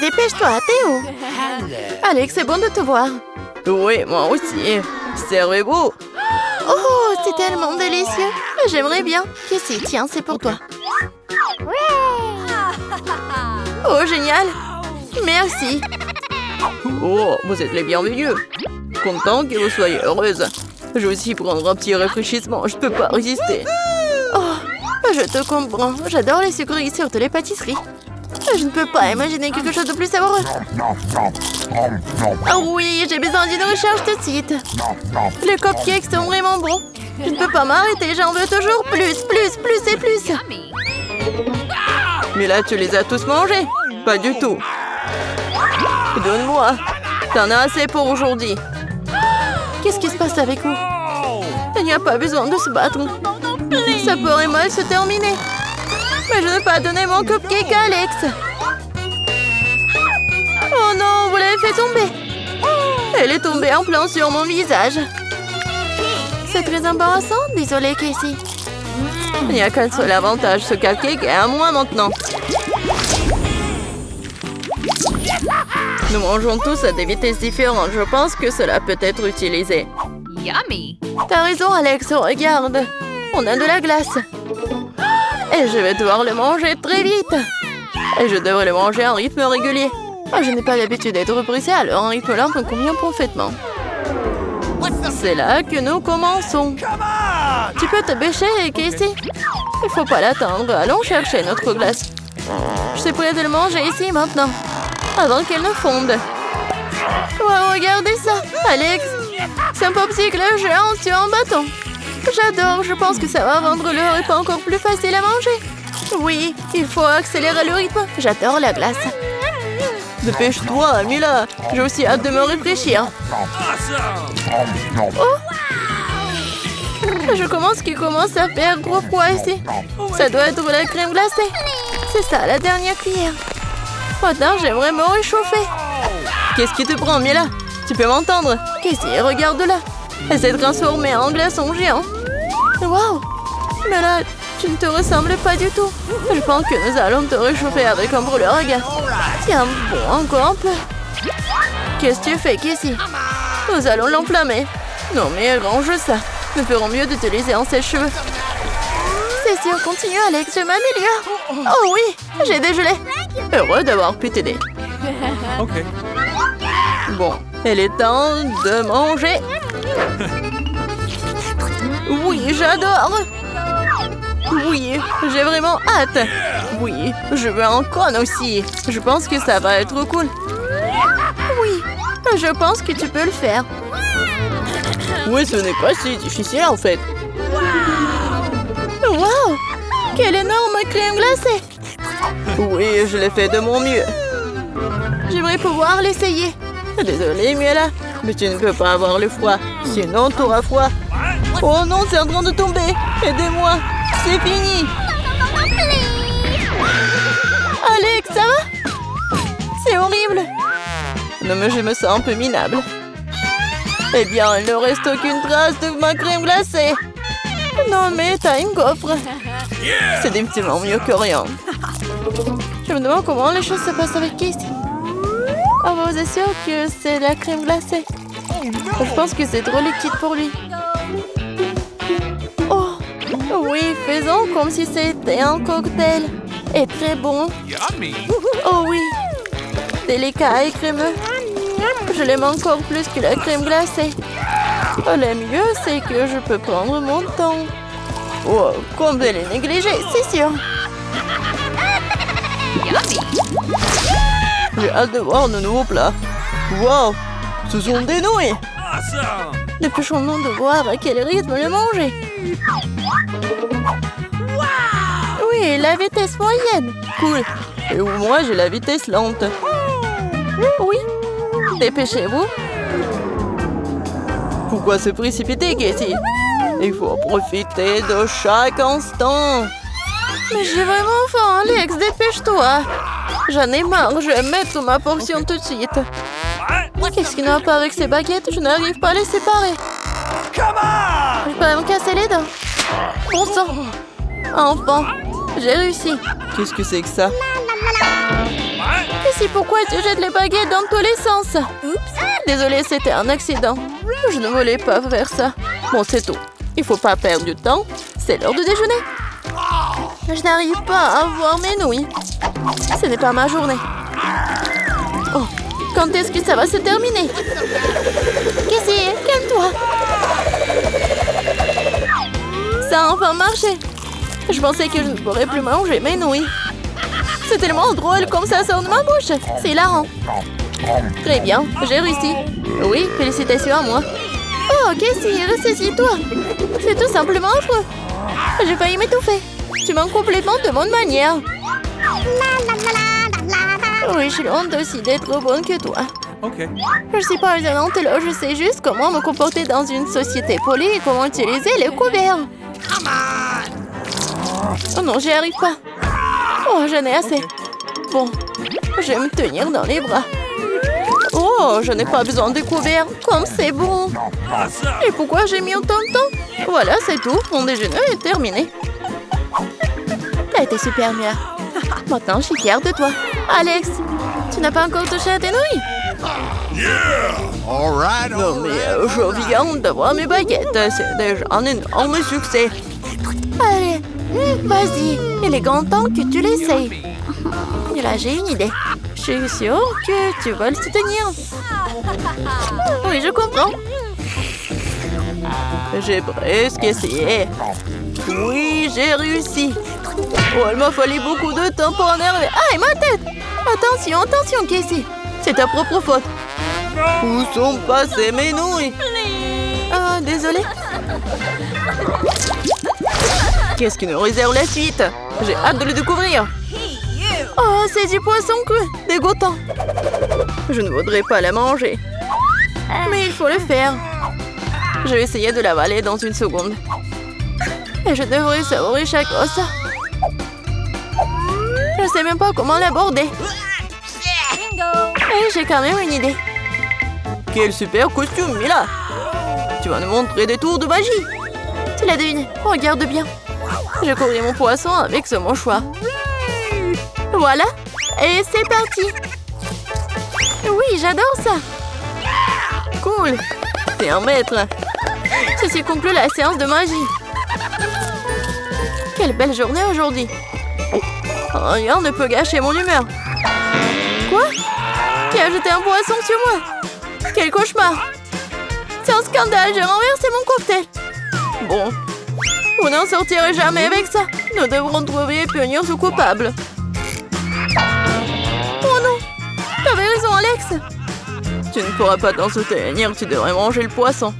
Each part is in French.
dépêche-toi, t'es où? Alex, c'est bon de te voir. Oui, moi aussi. Servez-vous. Oh, c'est tellement délicieux. J'aimerais bien. Casey, tiens, c'est pour toi. Oh, génial. Merci. Oh, vous êtes les bienvenus. Content que vous soyez heureuse. Je vais aussi prendre un petit rafraîchissement. Je ne peux pas résister. Oh, je te comprends. J'adore les sucreries, surtout les pâtisseries. Je ne peux pas imaginer quelque chose de plus savoureux. Ah oui, j'ai besoin d'une recharge tout de suite. Les cupcakes sont vraiment bons. Je ne peux pas m'arrêter, j'en veux toujours plus et plus. Mais là, tu les as tous mangés. Pas du tout. Donne-moi. T'en as assez pour aujourd'hui. Qu'est-ce qui se passe avec vous? Il n'y a pas besoin de se battre. Ça pourrait mal se terminer. Mais je ne vais pas donner mon cupcake à Alex. Oh non, vous l'avez fait tomber. Elle est tombée en plein sur mon visage. C'est très embarrassant. Désolée, Casey. Il n'y a qu'un seul avantage. Ce cupcake est à moi maintenant. Nous mangeons tous à des vitesses différentes. Je pense que cela peut être utilisé. Yummy! T'as raison, Alex. Regarde. On a de la glace. Et je vais devoir le manger très vite. Et je devrais le manger à un rythme régulier. Je n'ai pas l'habitude d'être pressée, alors un rythme lent me convient parfaitement. C'est là que nous commençons. Tu peux te bêcher, Casey? Il faut pas l'attendre. Allons chercher notre glace. Je suis prête de le manger ici, maintenant. Avant qu'elle ne fonde. Wow, regardez ça, Alex. C'est un popsicle géant sur un bâton. J'adore, je pense que ça va rendre le repas encore plus facile à manger. Oui, il faut accélérer le rythme. J'adore la glace. Dépêche-toi, Mila. J'ai aussi hâte de me réfléchir. Oh! Je commence qu'il commence à faire trop froid ici. Ça doit être la crème glacée. C'est ça, la dernière cuillère. Attends, j'aimerais me réchauffer. Qu'est-ce qui te prend, Mila? Tu peux m'entendre? Casey, regarde là. Elle s'est transformée en glaçon géant. Waouh! Mais là, tu ne te ressembles pas du tout. Je pense que nous allons te réchauffer avec un brûleur à gaz. Tiens, bon, encore un peu. Qu'est-ce que tu fais, Casey? Nous allons l'enflammer. Non, mais range ça. Nous ferons mieux d'utiliser un sèche-cheveux. C'est sûr, continue, Alex, je m'améliore. Oh oui, j'ai dégelé. Heureux d'avoir pu t'aider. Ok. Bon, il est temps de manger. Oui, j'adore. Oui, j'ai vraiment hâte. Oui, je veux un cône aussi. Je pense que ça va être cool. Oui, je pense que tu peux le faire. Oui, ce n'est pas si difficile en fait. Wow! Quelle énorme crème glacée! Oui, je l'ai fait de mon mieux. J'aimerais pouvoir l'essayer. Désolée, Miela, mais tu ne peux pas avoir le froid. Sinon, tu auras froid. Oh non, c'est en train de tomber. Aidez-moi. C'est fini. Alex, ça va? C'est horrible. Non, mais je me sens un peu minable. Eh bien, il ne reste aucune trace de ma crème glacée. Non, mais t'as une gaufre. C'est définitivement mieux que rien. Je me demande comment les choses se passent avec Casey. Oh, vous êtes sûr que c'est la crème glacée? Je pense que c'est trop liquide pour lui. Oh, oui, faisons comme si c'était un cocktail. Et très bon. Oh oui, délicat et crémeux. Je l'aime encore plus que la crème glacée. Oh, le mieux, c'est que je peux prendre mon temps. Oh, comme elle est négligée, c'est sûr. J'ai hâte de voir de nouveaux plats. Wow, ce sont des nouilles. Dépêchons-nous de voir à quel rythme le manger. Oui, la vitesse moyenne. Cool. Et moi, j'ai la vitesse lente. Oui. Dépêchez-vous. Pourquoi se précipiter, Casey? Il faut profiter de chaque instant. Mais j'ai vraiment faim, Alex, dépêche-toi. J'en ai marre, je vais mettre ma portion tout de suite. Qu'est-ce qui n'a pas avec ces baguettes? Je n'arrive pas à les séparer. Je peux me casser les dents. Bon sang. Enfin, j'ai réussi. Qu'est-ce que c'est que ça? Et c'est pourquoi tu jettes les baguettes dans tous les sens. Oups. Désolée, c'était un accident. Je ne voulais pas faire ça. Bon, c'est tout. Il faut pas perdre du temps. C'est l'heure de déjeuner. Je n'arrive pas à voir mes nouilles. Ce n'est pas ma journée. Oh, quand est-ce que ça va se terminer? Cassie, calme-toi. Ça a enfin marché. Je pensais que je ne pourrais plus manger mes nouilles. C'est tellement drôle comme ça sort de ma bouche. C'est hilarant. Très bien, j'ai réussi. Oui, félicitations à moi. Oh, Cassie, ressaisis-toi. C'est tout simplement affreux. J'ai failli m'étouffer. Tu manques complètement de bonne manière. Oui, je suis loin aussi d'être bonne que toi. Okay. Je suis pas un antélope, je sais juste comment me comporter dans une société polie et comment utiliser les couverts. Oh non, j'y arrive pas. Oh, j'en ai assez. Bon, je vais me tenir dans les bras. Oh, je n'ai pas besoin de couverts. Comme c'est bon. Et pourquoi j'ai mis autant de temps? Voilà, c'est tout. Mon déjeuner est terminé. T'as été super, Mia. Maintenant, je suis fière de toi. Alex, tu n'as pas encore touché à tes nouilles? Non, mais je viens d'avoir mes baguettes. C'est déjà un énorme succès. Allez, vas-y. Il est grand temps que tu l'essayes. Et là, j'ai une idée. Je suis sûre que tu vas le soutenir. Oui, je comprends. J'ai presque essayé. Oui, j'ai réussi. Oh, il m'a fallu beaucoup de temps pour en arriver. Aïe, ma tête! Attention, attention, Cassie. C'est ta propre faute. Où sont passées mes nouilles? Ah, désolée. Qu'est-ce qui nous réserve la suite? J'ai hâte de le découvrir. Oh, c'est du poisson cru, dégoûtant. Je ne voudrais pas la manger. Mais il faut le faire. Je vais essayer de l'avaler dans une seconde. Et je devrais savourer chaque os. Je ne sais même pas comment l'aborder. Et j'ai quand même une idée. Quel super costume, Mila! Tu vas nous montrer des tours de magie. Tu l'as deviné, regarde bien. Je couvris mon poisson avec ce mouchoir. Voilà, et c'est parti. Oui, j'adore ça. Cool, t'es un maître. Ceci conclut la séance de magie. Quelle belle journée aujourd'hui. Rien ne peut gâcher mon humeur. Quoi? Qui a jeté un poisson sur moi? Quel cauchemar! C'est un scandale, j'ai renversé mon cocktail. Bon, vous n'en sortirez jamais avec ça. Nous devrons trouver et punir ce coupable. Oh non! T'avais raison, Alex. Tu ne pourras pas t'en soutenir, tu devrais manger le poisson.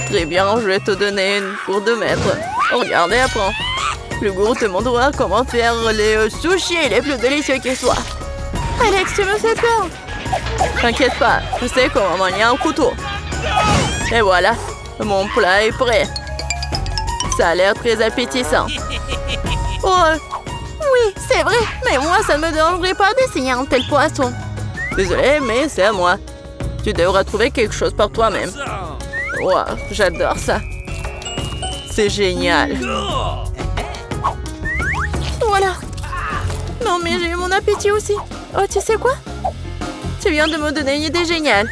Très bien, je vais te donner une cour de maître. Regarde et apprends. Le goût te montrera comment faire les sushis les plus délicieux qui soient. Alex, tu me fais peur. T'inquiète pas, je sais comment manier un couteau. Et voilà, mon plat est prêt. Ça a l'air très appétissant. Oh, oui, c'est vrai, mais moi, ça ne me dérangerait pas d'essayer un tel poisson. Désolée, mais c'est à moi. Tu devras trouver quelque chose par toi-même. Wow, j'adore ça. C'est génial. Voilà. Non, mais j'ai eu mon appétit aussi. Oh, tu sais quoi? Tu viens de me donner une idée géniale.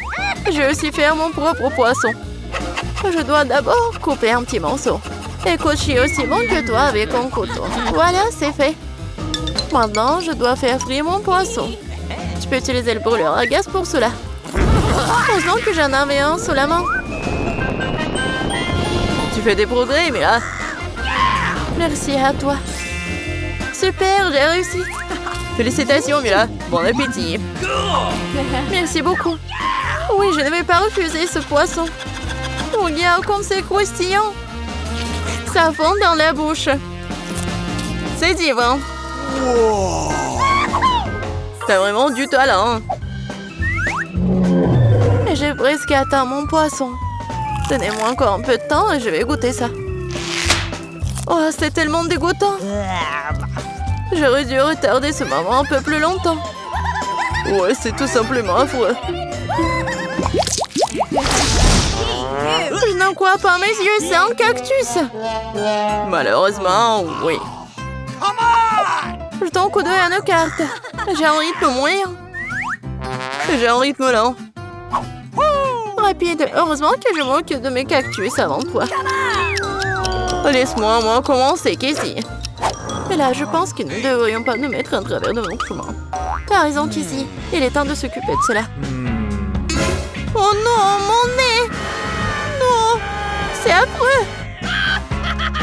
Je vais aussi faire mon propre poisson. Je dois d'abord couper un petit morceau. Écoute, je suis aussi bon que toi avec un couteau. Voilà, c'est fait. Maintenant, je dois faire frire mon poisson. Tu peux utiliser le brûleur à gaz pour cela. Heureusement que j'en avais un sous la main. Tu fais des progrès, Mila. Merci à toi. Super, j'ai réussi. Félicitations, Mila. Bon appétit. Merci beaucoup. Oui, je ne vais pas refuser ce poisson. Regarde comme c'est croustillant. Ça fond dans la bouche. C'est divin. T'as vraiment du talent. J'ai presque atteint mon poisson. Donnez-moi encore un peu de temps et je vais goûter ça. Oh, c'est tellement dégoûtant. J'aurais dû retarder ce moment un peu plus longtemps. Ouais, c'est tout simplement affreux. Je n'en crois pas mes yeux, c'est un cactus. Malheureusement, oui. Jetons un coup d'œil à nos cartes. J'ai un rythme moyen. J'ai un rythme lent. Rapide. Heureusement que je m'occupe de mes cactus avant toi. Laisse-moi commencer, Casey. Et là, je pense que nous ne devrions pas nous mettre en travers de mon chemin. T'as raison, Casey. Il est temps de s'occuper de cela. Oh non, mon nez! Non! C'est affreux!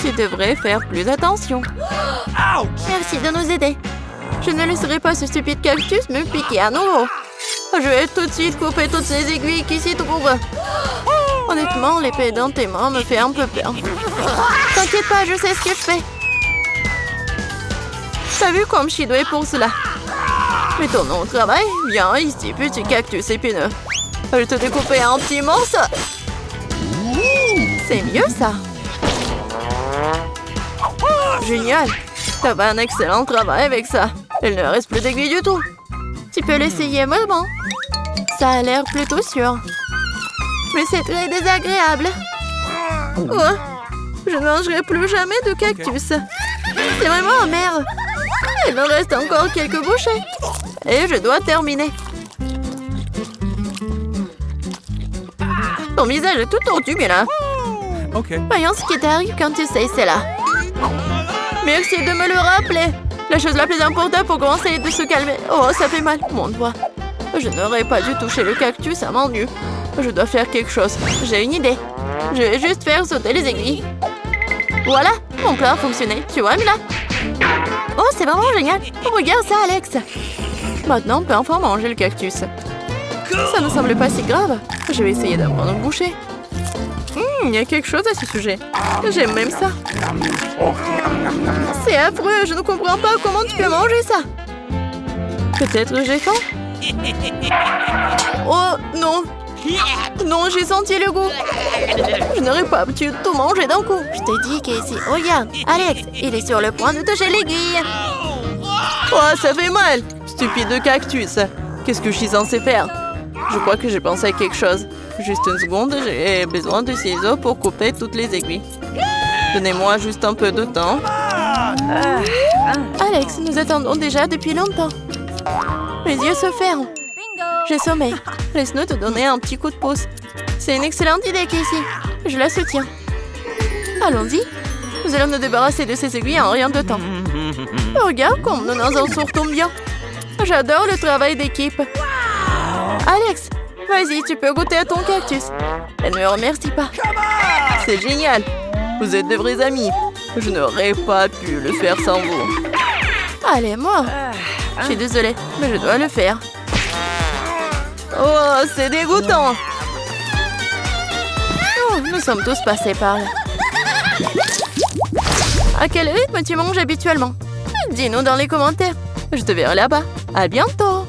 Tu devrais faire plus attention. Merci de nous aider. Je ne laisserai pas ce stupide cactus me piquer à nouveau. Je vais tout de suite couper toutes ces aiguilles qui s'y trouvent. Honnêtement, l'épée dans tes mains me fait un peu peur. T'inquiète pas, je sais ce que je fais. T'as vu comme je suis douée pour cela? Mettons-nous au travail. Viens ici, petit cactus épineux. Je te découper en petits morceaux. C'est mieux ça. Génial. T'as fait un excellent travail avec ça. Il ne reste plus d'aiguilles du tout. Tu peux l'essayer, maman. Ça a l'air plutôt sûr. Mais c'est très désagréable. Oh, je ne mangerai plus jamais de cactus. C'est vraiment amer. Il me reste encore quelques bouchées. Et je dois terminer. Ton visage est tout tordu, Mila. Voyons ce qui t'arrive quand tu sais cela. Merci de me le rappeler. La chose la plus importante pour commencer est de se calmer. Oh, ça fait mal, mon doigt. Je n'aurais pas dû toucher le cactus à main nue. Je dois faire quelque chose. J'ai une idée. Je vais juste faire sauter les aiguilles. Voilà, mon plan a fonctionné. Tu vois, Mila? Oh, c'est vraiment génial. Regarde ça, Alex. Maintenant, on peut enfin manger le cactus. Ça ne semble pas si grave. Je vais essayer d'en prendre une bouchée. Il y a quelque chose à ce sujet. J'aime même ça. C'est affreux, je ne comprends pas comment tu peux manger ça. Peut-être j'ai faim. Oh non. Non, j'ai senti le goût. Je n'aurais pas pu tout manger d'un coup. Je t'ai dit, Casey. Regarde, Alex, il est sur le point de toucher l'aiguille. Oh, ça fait mal. Stupide cactus. Qu'est-ce que je suis censée faire? Je crois que j'ai pensé à quelque chose. Juste une seconde, j'ai besoin de ciseaux pour couper toutes les aiguilles. Donnez-moi juste un peu de temps. Alex, nous attendons déjà depuis longtemps. Mes yeux se ferment. J'ai sommeil. Laisse-nous te donner un petit coup de pouce. C'est une excellente idée, Casey. Je la soutiens. Allons-y. Nous allons nous débarrasser de ces aiguilles en rien de temps. Regarde comme nous nous en sortons bien. J'adore le travail d'équipe. Alex, vas-y, tu peux goûter à ton cactus. Elle ne me remercie pas. C'est génial. Vous êtes de vrais amis. Je n'aurais pas pu le faire sans vous. Allez, moi. Je suis désolée, mais je dois le faire. Oh, c'est dégoûtant. Oh, nous sommes tous passés par là. À quel rythme tu manges habituellement? Dis-nous dans les commentaires. Je te verrai là-bas. À bientôt.